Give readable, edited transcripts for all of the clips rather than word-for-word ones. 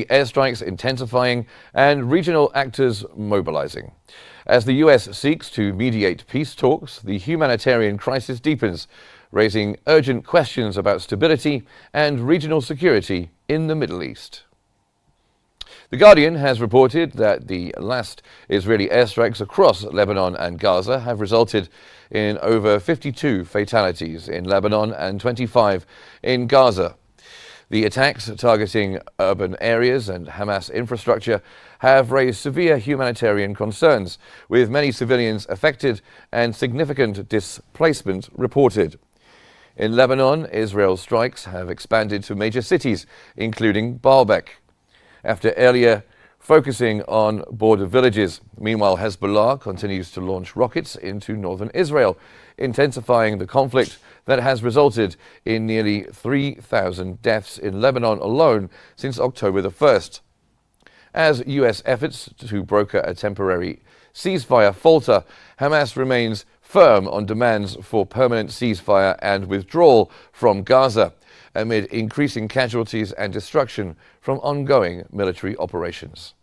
Israeli airstrikes intensifying and regional actors mobilizing. As the U.S. seeks to mediate peace talks, the humanitarian crisis deepens, raising urgent questions about stability and regional security in the Middle East. The Guardian has reported that the last Israeli airstrikes across Lebanon and Gaza have resulted in over 52 fatalities in Lebanon and 25 in Gaza. The attacks targeting urban areas and Hamas infrastructure have raised severe humanitarian concerns, with many civilians affected and significant displacement reported. In Lebanon, Israel's strikes have expanded to major cities, including Baalbek, after earlier focusing on border villages. Meanwhile, Hezbollah continues to launch rockets into northern Israel, intensifying the conflict that has resulted in nearly 3,000 deaths in Lebanon alone since October the 1st. As U.S. efforts to broker a temporary ceasefire falter, Hamas remains firm on demands for permanent ceasefire and withdrawal from Gaza, amid increasing casualties and destruction from ongoing military operations.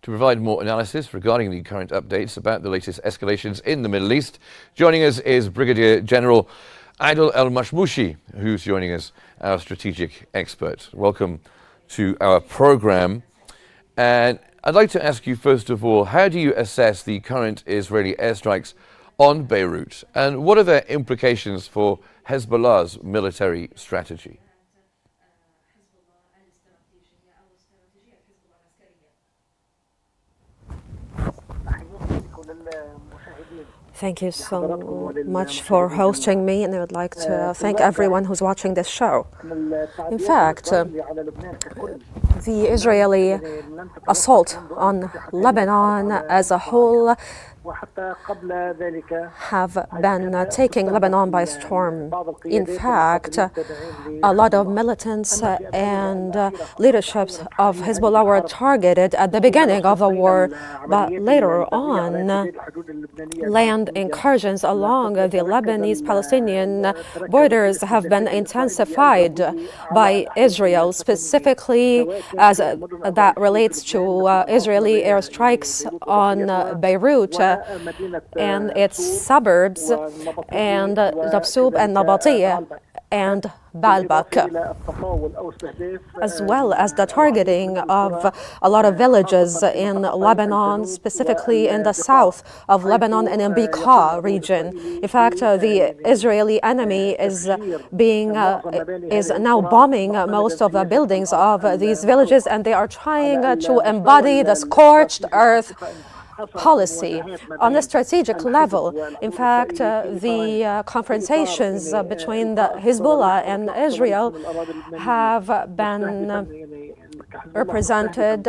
To provide more analysis regarding the current updates about the latest escalations in the Middle East, joining us is Brigadier General Adil El-Mashmoushi, who's joining us, our strategic expert. Welcome to our program. And I'd like to ask you, first of all, how do you assess the current Israeli airstrikes on Beirut, and what are their implications for Hezbollah's military strategy? Thank you so much for hosting me, and I would like to thank everyone who's watching this show. In fact, the Israeli assault on Lebanon as a whole have been taking Lebanon by storm. In fact, a lot of militants and leaderships of Hezbollah were targeted at the beginning of the war, but later on, land incursions along the Lebanese-Palestinian borders have been intensified by Israel, specifically as that relates to Israeli airstrikes on Beirut and its suburbs, and Dabsoub and Nabatiyah and Baalbek, as well as the targeting of a lot of villages in Lebanon, specifically in the south of Lebanon and in Bekaa region. In fact, the Israeli enemy is now bombing most of the buildings of these villages, and they are trying to embody the scorched earth policy. On a strategic level, in fact, the confrontations between the Hezbollah and Israel have been represented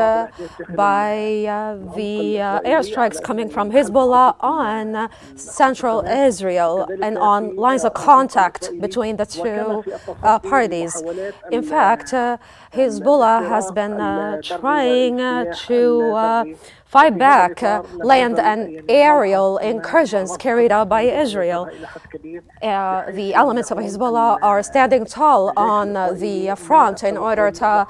by the airstrikes coming from Hezbollah on central Israel and on lines of contact between the two parties. In fact, Hezbollah has been trying to fight back land and aerial incursions carried out by Israel. The elements of Hezbollah are standing tall on the front in order to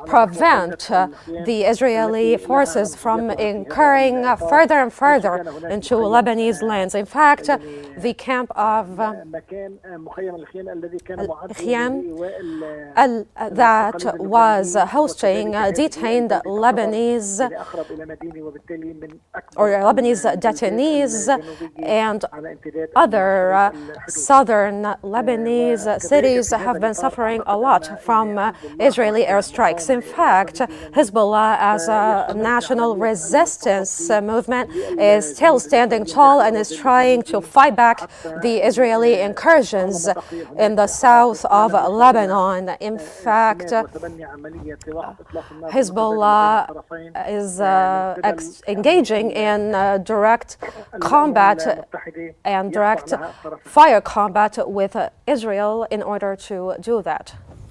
prevent the Israeli forces from incurring further and further into Lebanese lands. In fact, the camp of Khiyam that was hosting detained Lebanese detainees and other southern Lebanese cities have been suffering a lot from Israeli airstrikes. In fact, Hezbollah as a national resistance movement is still standing tall and is trying to fight back the Israeli incursions in the south of Lebanon. In fact, Hezbollah is engaging in direct combat and direct fire combat with Israel in order to do that.